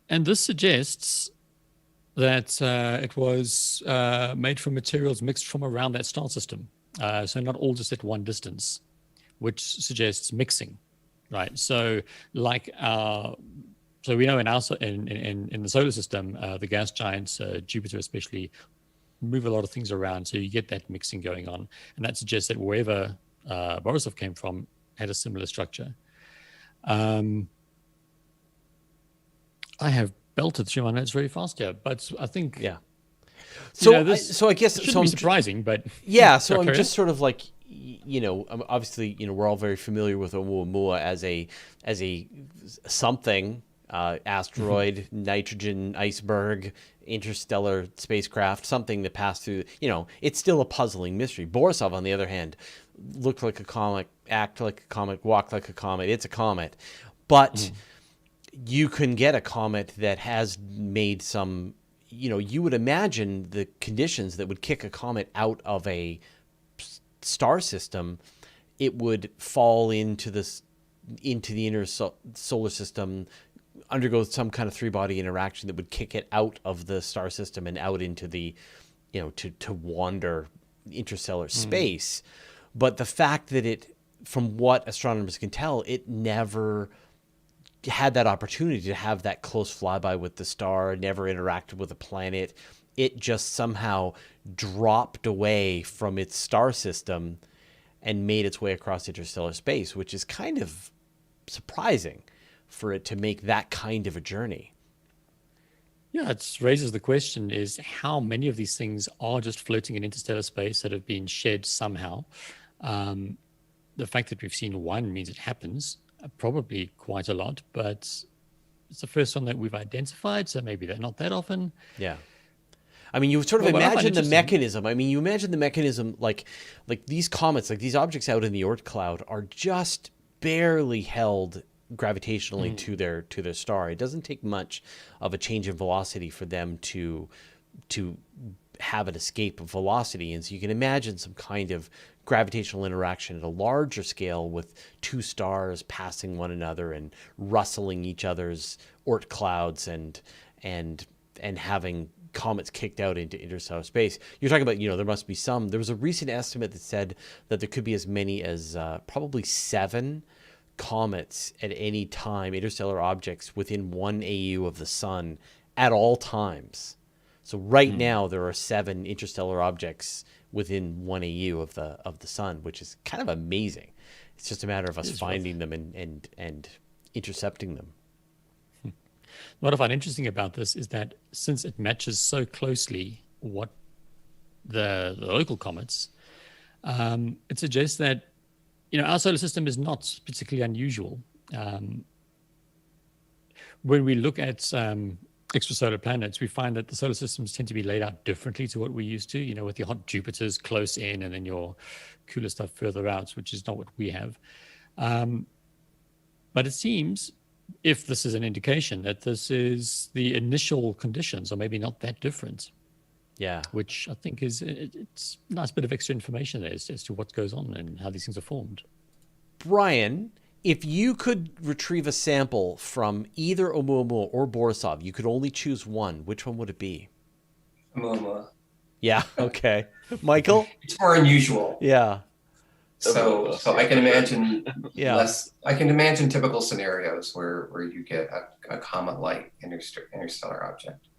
And this suggests that it was made from materials mixed from around that star system. So not all just at one distance, which suggests mixing, right? So like so we know in the solar system, the gas giants, Jupiter especially, move a lot of things around, so you get that mixing going on, and that suggests that wherever Borisov came from had a similar structure. I have belted through my notes very fast here, but I think So I guess it shouldn't be surprising, but So I'm just sort of like, obviously, we're all very familiar with Oumuamua as a something, asteroid, nitrogen iceberg, interstellar spacecraft, something that passed through. It's still a puzzling mystery. Borisov, on the other hand, looked like a comet, act like a comet, walked like a comet. It's a comet, but you can get a comet that has made some. You would imagine the conditions that would kick a comet out of a star system, it would fall into the inner solar system, undergo some kind of three-body interaction that would kick it out of the star system and out into the, to wander interstellar space. But the fact that it, from what astronomers can tell, it never had that opportunity to have that close flyby with the star, never interacted with a planet. It just somehow dropped away from its star system and made its way across interstellar space, which is kind of surprising for it to make that kind of a journey. Yeah, it raises the question is how many of these things are just floating in interstellar space that have been shed somehow. The fact that we've seen one means it happens, probably quite a lot, but it's the first one that we've identified, so maybe they're not that often. Yeah. I mean, you sort of imagine the mechanism. You imagine the mechanism like these comets, like these objects out in the Oort cloud are just barely held gravitationally to their star. It doesn't take much of a change in velocity for them to have an escape of velocity. And so you can imagine some kind of gravitational interaction at a larger scale with two stars passing one another and rustling each other's Oort clouds and having comets kicked out into interstellar space. You're talking about, there must be there was a recent estimate that said that there could be as many as probably 7 comets at any time, interstellar objects within 1 AU of the sun at all times. So right now there are 7 interstellar objects within 1 AU of the sun, which is kind of amazing. It's just a matter of us finding them and intercepting them. What I find interesting about this is that since it matches so closely what the local comets, it suggests that our solar system is not particularly unusual. When we look at extrasolar planets, we find that the solar systems tend to be laid out differently to what we're used to, with your hot Jupiters close in and then your cooler stuff further out, which is not what we have. But it seems, if this is an indication, that this is the initial conditions are maybe not that different. Yeah. Which I think it's a nice bit of extra information there as to what goes on and how these things are formed. Brian, if you could retrieve a sample from either Oumuamua or Borisov, you could only choose one. Which one would it be? Oumuamua. Yeah. Okay. Michael? It's more unusual. Yeah. So I can imagine Yeah. I can imagine typical scenarios where you get a comet-like interstellar object.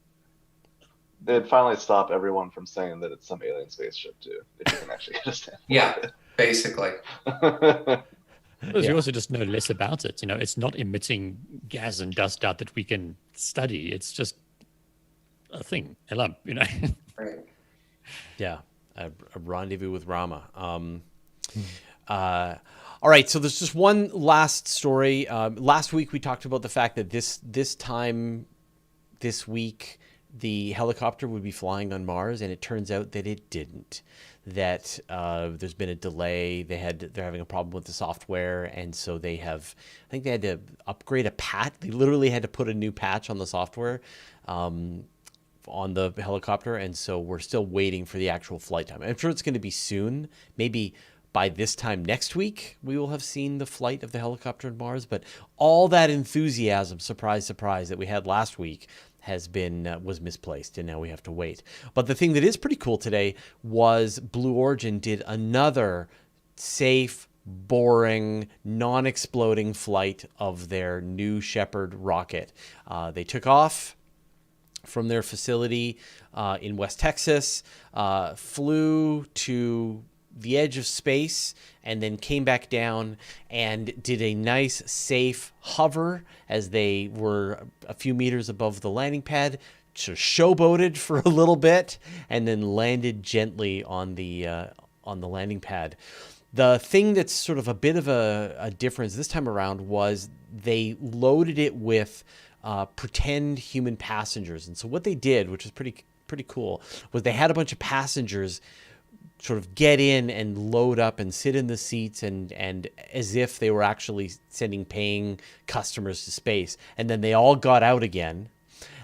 It'd finally stop everyone from saying that it's some alien spaceship too, if you can actually get a sample. Yeah, basically. You also just know less about it. It's not emitting gas and dust out that we can study. It's just a thing, a lump, Right. Yeah. A rendezvous with Rama. All right, so there's just one last story. Last week we talked about the fact that this time this week the helicopter would be flying on Mars, and it turns out that it didn't. That there's been a delay. They're having a problem with the software, and so I think they had to upgrade a patch. They literally had to put a new patch on the software on the helicopter, and so we're still waiting for the actual flight time. I'm sure it's going to be soon, maybe. By this time next week, we will have seen the flight of the helicopter on Mars. But all that enthusiasm, surprise, surprise, that we had last week was misplaced, and now we have to wait. But the thing that is pretty cool today was Blue Origin did another safe, boring, non-exploding flight of their New Shepard rocket. They took off from their facility in West Texas, flew to the edge of space, and then came back down and did a nice, safe hover as they were a few meters above the landing pad, sort of showboated for a little bit, and then landed gently on the landing pad. The thing that's sort of a bit of a difference this time around was they loaded it with pretend human passengers. And so what they did, which is pretty cool, was they had a bunch of passengers sort of get in and load up and sit in the seats and as if they were actually sending paying customers to space. And then they all got out again,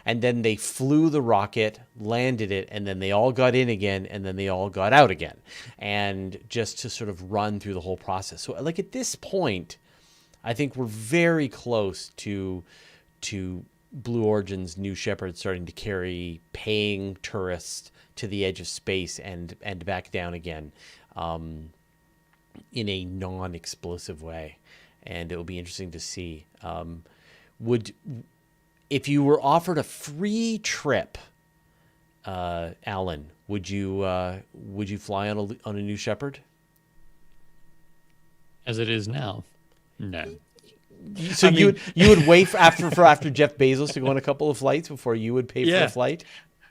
and then they flew the rocket, landed it, and then they all got in again, and then they all got out again. And just to sort of run through the whole process. So like at this point, I think we're very close to Blue Origin's New Shepard starting to carry paying tourists to the edge of space and back down again in a non-explosive way. And it will be interesting to see. If you were offered a free trip, Alan, would you fly on a New Shepard? As it is now, no. So you would wait for after Jeff Bezos to go on a couple of flights before you would pay for a flight?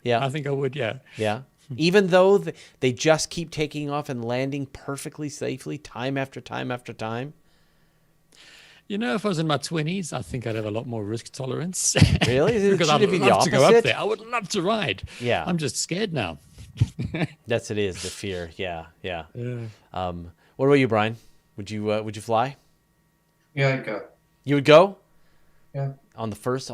Yeah. I think I would, yeah. Yeah. Even though they just keep taking off and landing perfectly safely time after time after time? If I was in my 20s, I think I'd have a lot more risk tolerance. Really? Because I'd love to go up there. I would love to ride. Yeah. I'm just scared now. The fear. Yeah. What about you, Brian? Would you fly? Yeah, I'd go. You would go? Yeah. On the first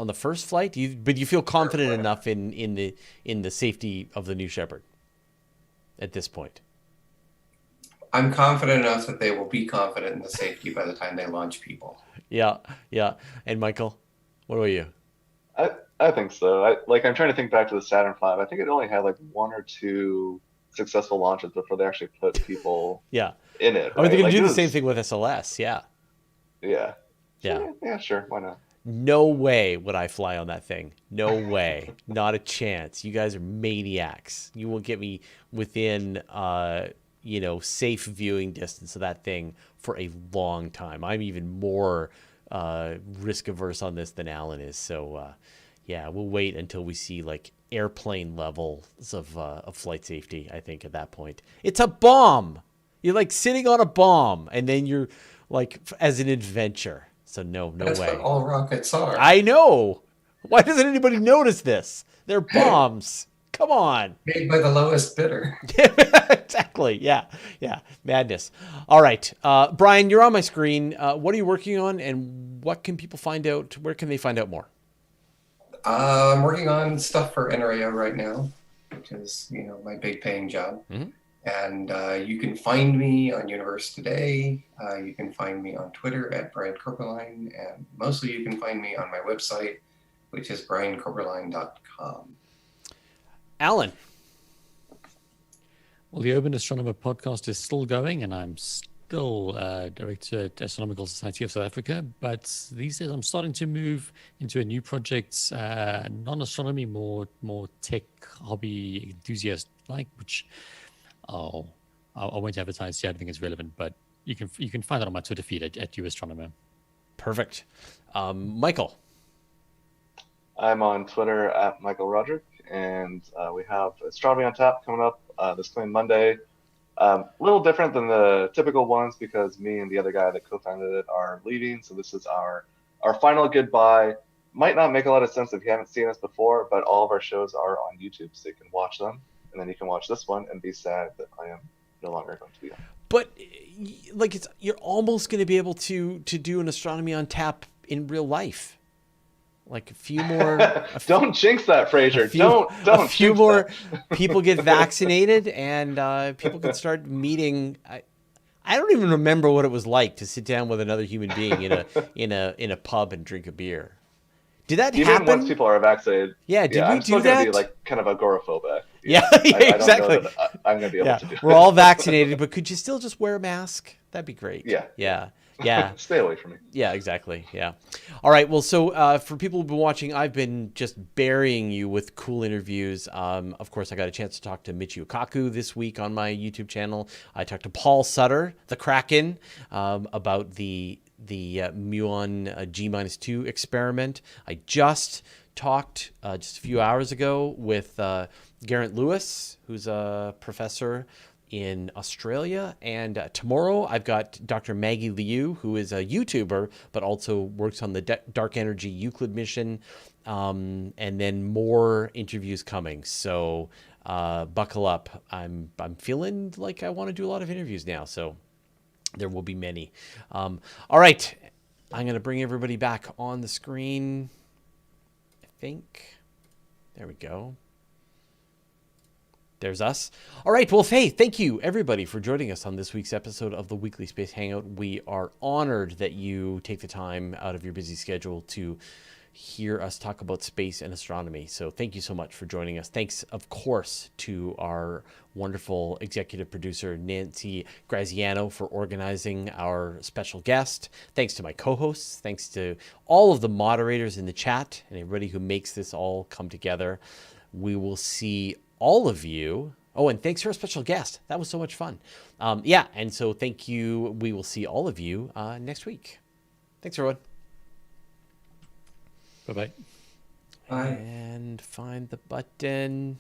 flight? But you feel confident enough in the safety of the New Shepard? at this point? I'm confident enough that they will be confident in the safety by the time they launch people. Yeah, yeah. And Michael, what about you? I think so. I'm trying to think back to the Saturn V. I think it only had like 1 or 2 successful launches before they actually put people Yeah. in it. Or they're Right? going to do the this same is- thing with SLS. Yeah. Yeah. Yeah. Yeah, sure. Why not? No way would I fly on that thing. No way. Not a chance. You guys are maniacs. You won't get me within, safe viewing distance of that thing for a long time. I'm even more risk averse on this than Alan is. So, yeah, we'll wait until we see like airplane levels of flight safety. I think at that point, it's a bomb. You're like sitting on a bomb, and then you're like as an adventure. So no That's way. what all rockets are. I know. Why doesn't anybody notice this? They're bombs. Come on. Made by the lowest bidder. Exactly. Yeah. Yeah. Madness. All right. Brian, you're on my screen. What are you working on, and what can people find out? Where can they find out more? I'm working on stuff for NRAO right now, which is, my big paying job. Mhm. And you can find me on Universe Today. You can find me on Twitter at Brian Corberline. And mostly you can find me on my website, which is briancorberline.com. Alan. Well, the Urban Astronomer podcast is still going, and I'm still director at Astronomical Society of South Africa. But these days, I'm starting to move into a new project, non-astronomy, more tech hobby enthusiast like, which I won't advertise here. I don't think it's relevant, but you can find that on my Twitter feed at UAstronomer. Perfect. Michael. I'm on Twitter at Michael Roderick, and we have Astronomy on Tap coming up this coming Monday. A little different than the typical ones because me and the other guy that co-founded it are leaving, so this is our final goodbye. Might not make a lot of sense if you haven't seen us before, but all of our shows are on YouTube, so you can watch them, and then you can watch this one and be sad that I am no longer going to be on. But like you're almost going to be able to do an Astronomy on Tap in real life. Like a few more. Don't jinx that, Fraser. Don't. A few jinx more that. people get vaccinated, and people can start meeting. I don't even remember what it was like to sit down with another human being in a pub and drink a beer. Did that Even happen? once people are vaccinated. Yeah, did we I'm do still that? gonna be like kind of agoraphobic. Yeah, I don't know exactly. that I'm gonna be able to do. We're all vaccinated, but could you still just wear a mask? That'd be great. Yeah. Yeah. Stay away from me. Yeah, exactly. Yeah. All right. Well, so for people who've been watching, I've been just burying you with cool interviews. Of course, I got a chance to talk to Michio Kaku this week on my YouTube channel. I talked to Paul Sutter, the Kraken, about the muon G-2 experiment. I just talked just a few hours ago with Garrett Lewis, who's a professor in Australia, and tomorrow I've got Dr. Maggie Liu, who is a YouTuber but also works on the Dark Energy Euclid mission, and then more interviews coming. So buckle up. I'm feeling like I want to do a lot of interviews now, so there will be many. All right, I'm going to bring everybody back on the screen. I think there we go. There's us. All right. Well, hey, thank you, everybody, for joining us on this week's episode of the Weekly Space Hangout. We are honored that you take the time out of your busy schedule to hear us talk about space and astronomy. So thank you so much for joining us. Thanks, of course, to our wonderful executive producer, Nancy Graziano, for organizing our special guest. Thanks to my co-hosts. Thanks to all of the moderators in the chat and everybody who makes this all come together. We will see all of you. Oh, and thanks for a special guest. That was so much fun. And so thank you. We will see all of you next week. Thanks, everyone. Bye-bye. Bye. And find the button.